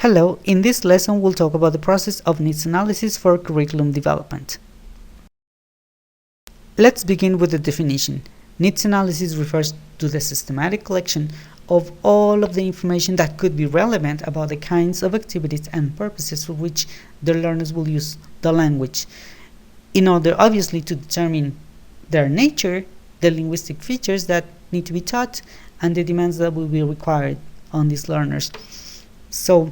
Hello, in this lesson we'll talk about the process of needs analysis for curriculum development. Let's begin with the definition. Needs analysis refers to the systematic collection of all of the information that could be relevant about the kinds of activities and purposes for which the learners will use the language, in order obviously to determine their nature, the linguistic features that need to be taught, and the demands that will be required on these learners. So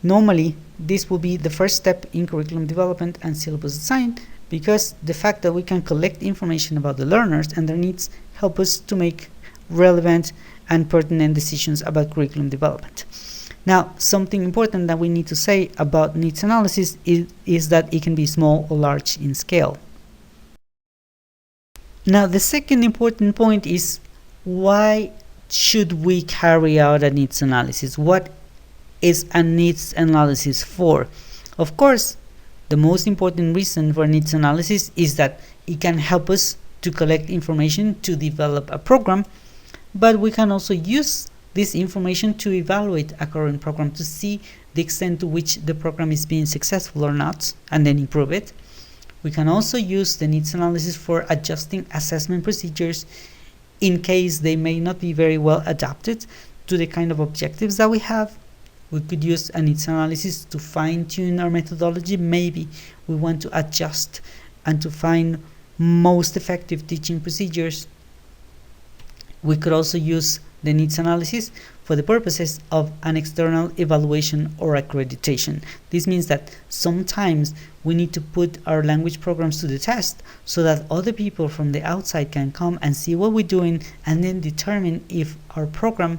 normally, this will be the first step in curriculum development and syllabus design, because the fact that we can collect information about the learners and their needs help us to make relevant and pertinent decisions about curriculum development. Now, something important that we need to say about needs analysis is that it can be small or large in scale. Now, the second important point is, why should we carry out a needs analysis? What is a needs analysis for? Of course, the most important reason for needs analysis is that it can help us to collect information to develop a program, but we can also use this information to evaluate a current program to see the extent to which the program is being successful or not, and then improve it. We can also use the needs analysis for adjusting assessment procedures in case they may not be very well adapted to the kind of objectives that we have. We could use a needs analysis to fine-tune our methodology. Maybe we want to adjust and to find most effective teaching procedures. We could also use the needs analysis for the purposes of an external evaluation or accreditation. This means that sometimes we need to put our language programs to the test so that other people from the outside can come and see what we're doing and then determine if our program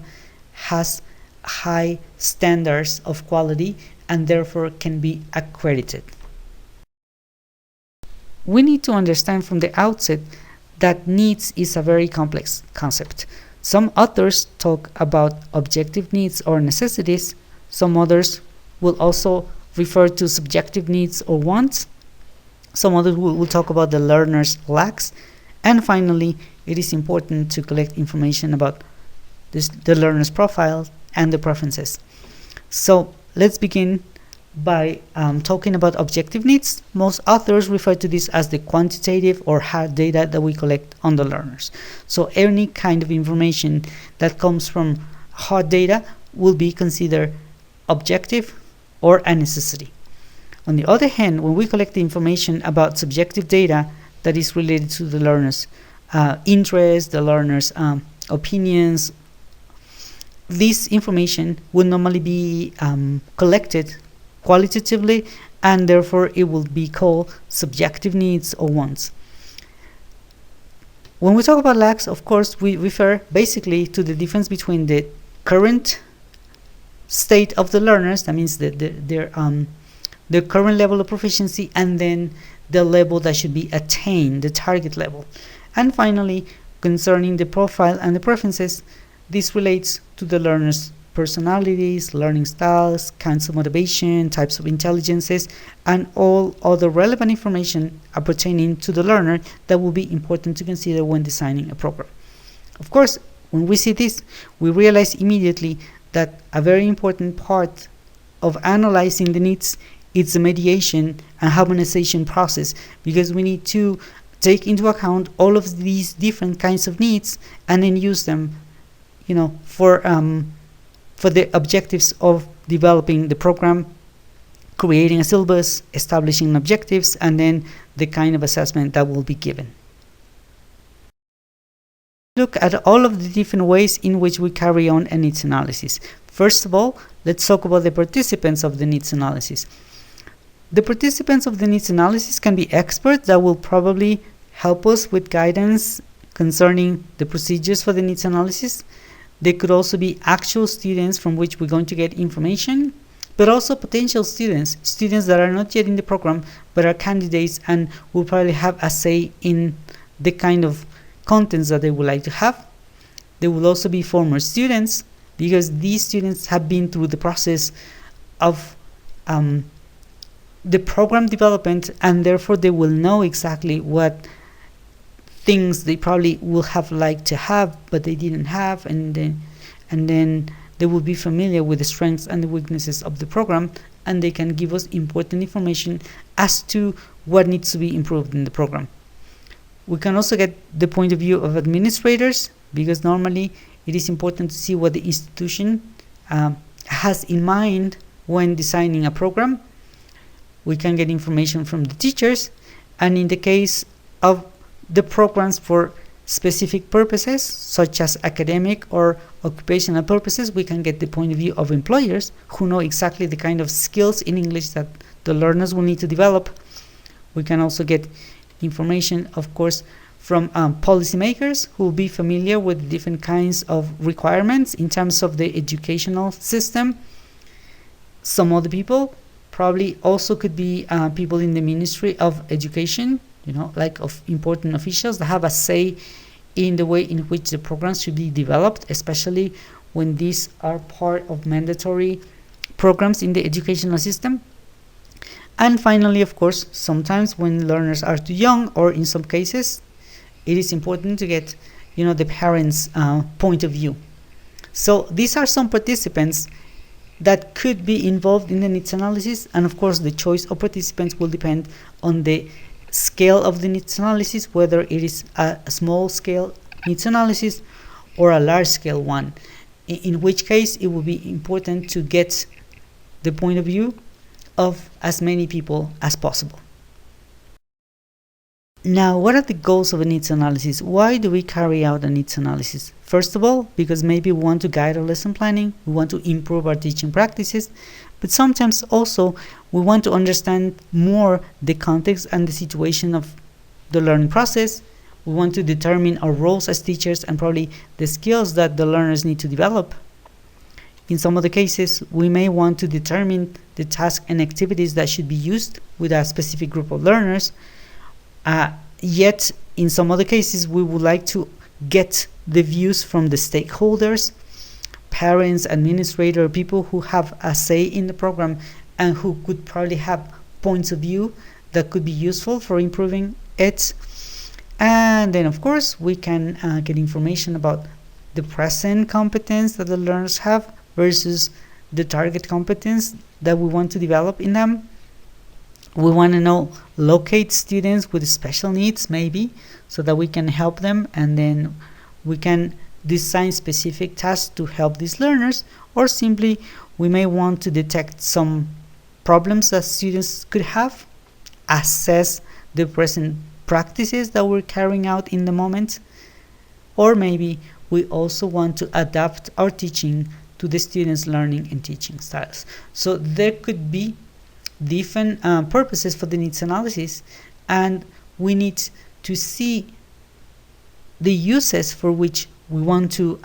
has high standards of quality and therefore can be accredited. We need to understand from the outset that needs is a very complex concept. Some authors talk about objective needs or necessities. Some others will also refer to subjective needs or wants. Some others will talk about the learner's lacks. And finally, it is important to collect information about the learner's profile and the preferences. So let's begin by talking about objective needs. Most authors refer to this as the quantitative or hard data that we collect on the learners. So any kind of information that comes from hard data will be considered objective or a necessity. On the other hand, when we collect the information about subjective data that is related to the learner's interests, the learner's opinions, this information will normally be collected qualitatively, and therefore it will be called subjective needs or wants. When we talk about lacks, of course, we refer basically to the difference between the current state of the learners, that means their current level of proficiency, and then the level that should be attained, the target level. And finally, concerning the profile and the preferences, this relates to the learner's personalities, learning styles, kinds of motivation, types of intelligences, and all other relevant information pertaining to the learner that will be important to consider when designing a program. Of course, when we see this, we realize immediately that a very important part of analyzing the needs is the mediation and harmonization process, because we need to take into account all of these different kinds of needs and then use them, for the objectives of developing the program, creating a syllabus, establishing objectives, and then the kind of assessment that will be given. Look at all of the different ways in which we carry on a needs analysis. First of all, let's talk about the participants of the needs analysis. The participants of the needs analysis can be experts that will probably help us with guidance concerning the procedures for the needs analysis. They could also be actual students from which we're going to get information, but also potential students that are not yet in the program but are candidates and will probably have a say in the kind of contents that they would like to have. They will also be former students, because these students have been through the process of the program development, and therefore they will know exactly what things they probably will have liked to have but they didn't have, and then they will be familiar with the strengths and the weaknesses of the program, and they can give us important information as to what needs to be improved in the program. We can also get the point of view of administrators, because normally it is important to see what the institution has in mind when designing a program. We can get information from the teachers, and in the case of the programs for specific purposes, such as academic or occupational purposes, we can get the point of view of employers who know exactly the kind of skills in English that the learners will need to develop. We can also get information, of course, from policymakers who will be familiar with different kinds of requirements in terms of the educational system. Some other people probably also could be people in the Ministry of Education, like of important officials that have a say in the way in which the programs should be developed, especially when these are part of mandatory programs in the educational system. And finally, of course, sometimes when learners are too young, or in some cases, it is important to get, the parents' point of view. So these are some participants that could be involved in the needs analysis, and of course, the choice of participants will depend on the scale of the needs analysis, whether it is a small scale needs analysis or a large scale one, in which case it will be important to get the point of view of as many people as possible. Now, what are the goals of a needs analysis? Why do we carry out a needs analysis? First of all, because maybe we want to guide our lesson planning, we want to improve our teaching practices, but sometimes also we want to understand more the context and the situation of the learning process. We want to determine our roles as teachers and probably the skills that the learners need to develop. In some of the cases, we may want to determine the tasks and activities that should be used with a specific group of learners. Yet, in some other cases, we would like to get the views from the stakeholders, parents, administrators, people who have a say in the program and who could probably have points of view that could be useful for improving it. And then, of course, we can get information about the present competence that the learners have versus the target competence that we want to develop in them. We want to locate students with special needs, maybe, so that we can help them, and then we can design specific tasks to help these learners, or simply we may want to detect some problems that students could have, assess the present practices that we're carrying out in the moment, or maybe we also want to adapt our teaching to the students' learning and teaching styles. So there could be different purposes for the needs analysis, and we need to see the uses for which we want to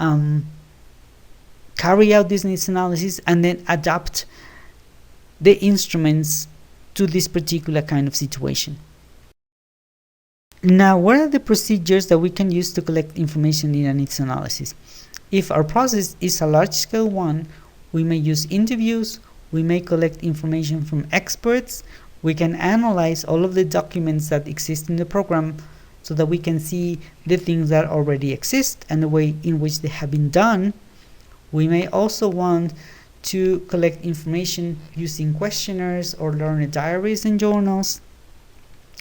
carry out this needs analysis and then adapt the instruments to this particular kind of situation. Now, what are the procedures that we can use to collect information in a needs analysis? If our process is a large-scale one, we may use interviews, we may collect information from experts, we can analyze all of the documents that exist in the program so that we can see the things that already exist and the way in which they have been done. We may also want to collect information using questionnaires or learner diaries and journals.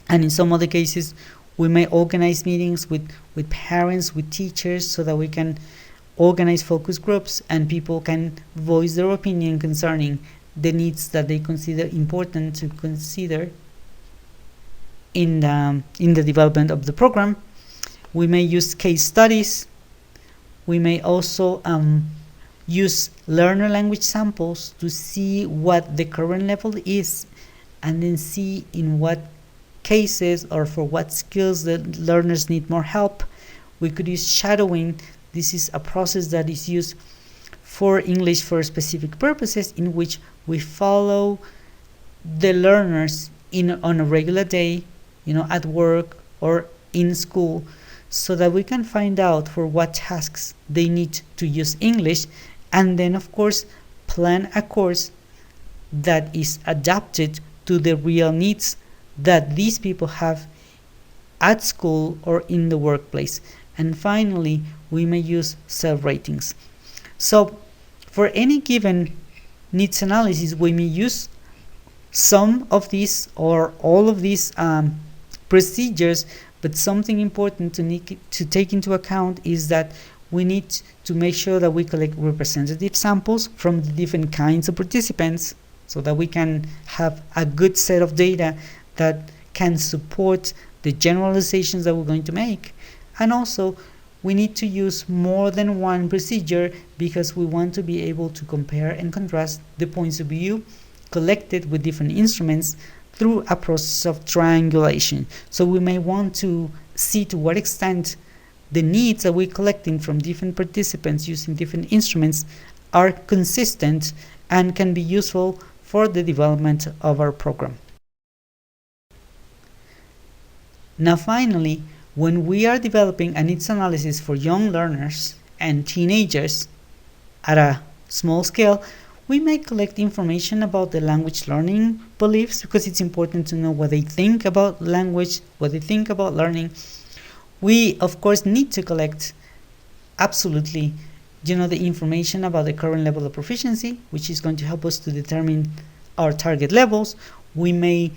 And in some other cases, we may organize meetings with parents, with teachers, so that we can organize focus groups and people can voice their opinion concerning the needs that they consider important to consider in the development of the program. We may use case studies. We may also use learner language samples to see what the current level is, and then see in what cases or for what skills the learners need more help. We could use shadowing. This is a process that is used for English for specific purposes, in which we follow the learners on a regular day, at work or in school, so that we can find out for what tasks they need to use English, and then of course plan a course that is adapted to the real needs that these people have at school or in the workplace. And finally, we may use self-ratings. So For any given needs analysis, we may use some of these or all of these procedures, but something important to take into account is that we need to make sure that we collect representative samples from the different kinds of participants so that we can have a good set of data that can support the generalizations that we're going to make. And also, we need to use more than one procedure because we want to be able to compare and contrast the points of view collected with different instruments through a process of triangulation. So we may want to see to what extent the needs that we're collecting from different participants using different instruments are consistent and can be useful for the development of our program. Now finally, when we are developing a needs analysis for young learners and teenagers at a small scale, we may collect information about the language learning beliefs because it's important to know what they think about language, what they think about learning. We, of course, need to collect absolutely, the information about the current level of proficiency, which is going to help us to determine our target levels. We may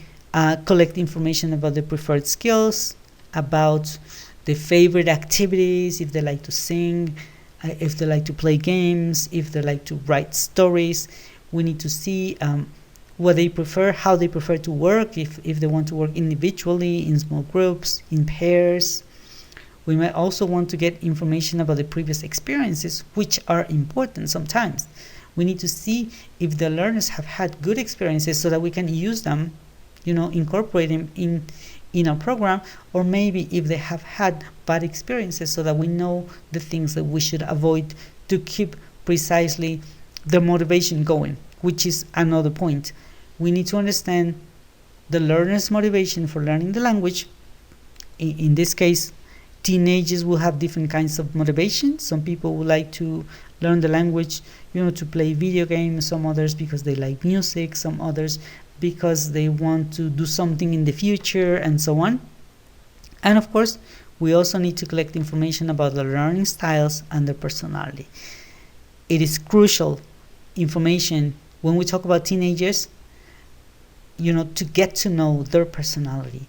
collect information about the preferred skills, about the favorite activities, if they like to sing, if they like to play games, if they like to write stories. We need to see what they prefer, how they prefer to work, if they want to work individually, in small groups, in pairs. We might also want to get information about the previous experiences, which are important sometimes. We need to see if the learners have had good experiences so that we can use them, incorporate them in our program, or maybe if they have had bad experiences so that we know the things that we should avoid to keep precisely the motivation going, which is another point. We need to understand the learner's motivation for learning the language. In this case, teenagers will have different kinds of motivation. Some people would like to learn the language, to play video games, some others because they like music, some others because they want to do something in the future, and so on. And of course, we also need to collect information about the learning styles and their personality. It is crucial information when we talk about teenagers, to get to know their personality.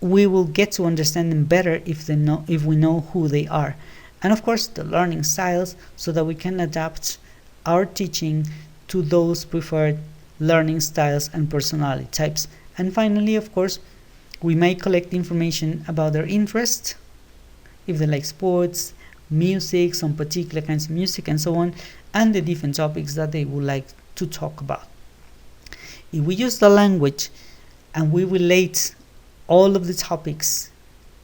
We will get to understand them better if we know who they are. And of course, the learning styles, so that we can adapt our teaching to those preferred learning styles and personality types. And finally, of course, we may collect information about their interests, if they like sports, music, some particular kinds of music, and so on, and the different topics that they would like to talk about. If we use the language and we relate all of the topics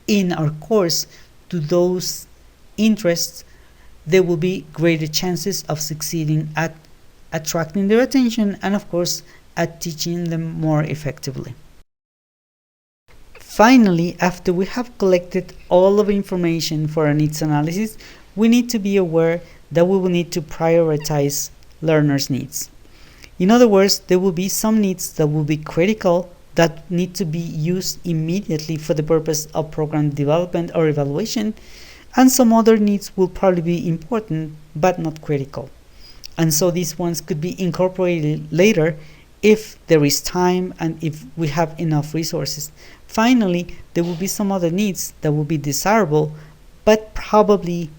in our course to those interests, there will be greater chances of succeeding at attracting their attention and, of course, at teaching them more effectively. Finally, after we have collected all of the information for our needs analysis, we need to be aware that we will need to prioritize learners' needs. In other words, there will be some needs that will be critical, that need to be used immediately for the purpose of program development or evaluation, and some other needs will probably be important but not critical. And so these ones could be incorporated later if there is time and if we have enough resources. Finally, there will be some other needs that will be desirable but probably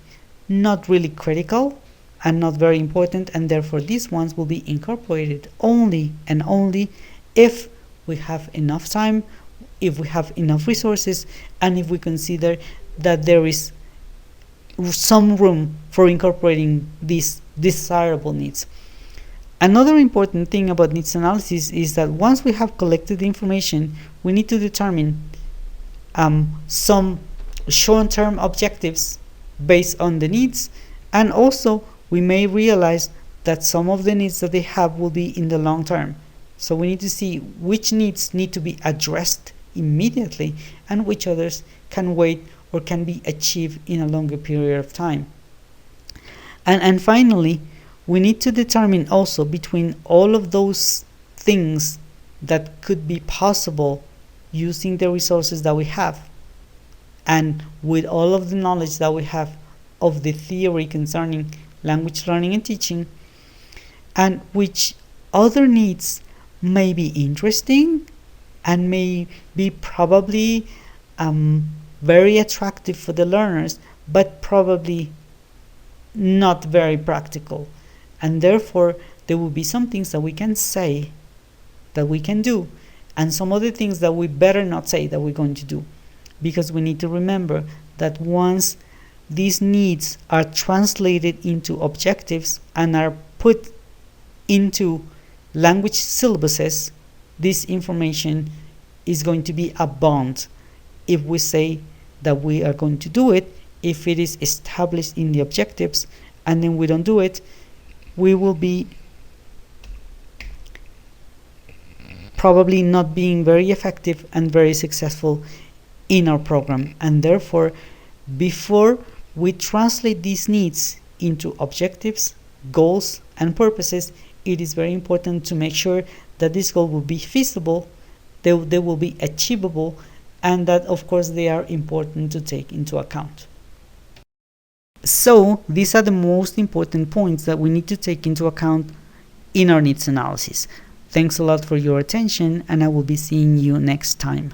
not really critical and not very important, and therefore these ones will be incorporated only and only if we have enough time, if we have enough resources, and if we consider that there is some room for incorporating these desirable needs. Another important thing about needs analysis is that once we have collected the information, we need to determine some short-term objectives based on the needs, and also we may realize that some of the needs that they have will be in the long term. So we need to see which needs need to be addressed immediately and which others can wait or can be achieved in a longer period of time. And finally, we need to determine also between all of those things that could be possible using the resources that we have and with all of the knowledge that we have of the theory concerning language learning and teaching, and which other needs may be interesting and may be probably very attractive for the learners, but probably not very practical. And therefore, there will be some things that we can say that we can do, and some other things that we better not say that we're going to do. Because we need to remember that once these needs are translated into objectives and are put into language syllabuses, this information is going to be a bond if we say that we are going to do it. If it is established in the objectives and then we don't do it, we will be probably not being very effective and very successful in our program. And therefore, before we translate these needs into objectives, goals, and purposes, it is very important to make sure that this goal will be feasible, they will be achievable, and that of course they are important to take into account. So these are the most important points that we need to take into account in our needs analysis. Thanks a lot for your attention, and I will be seeing you next time.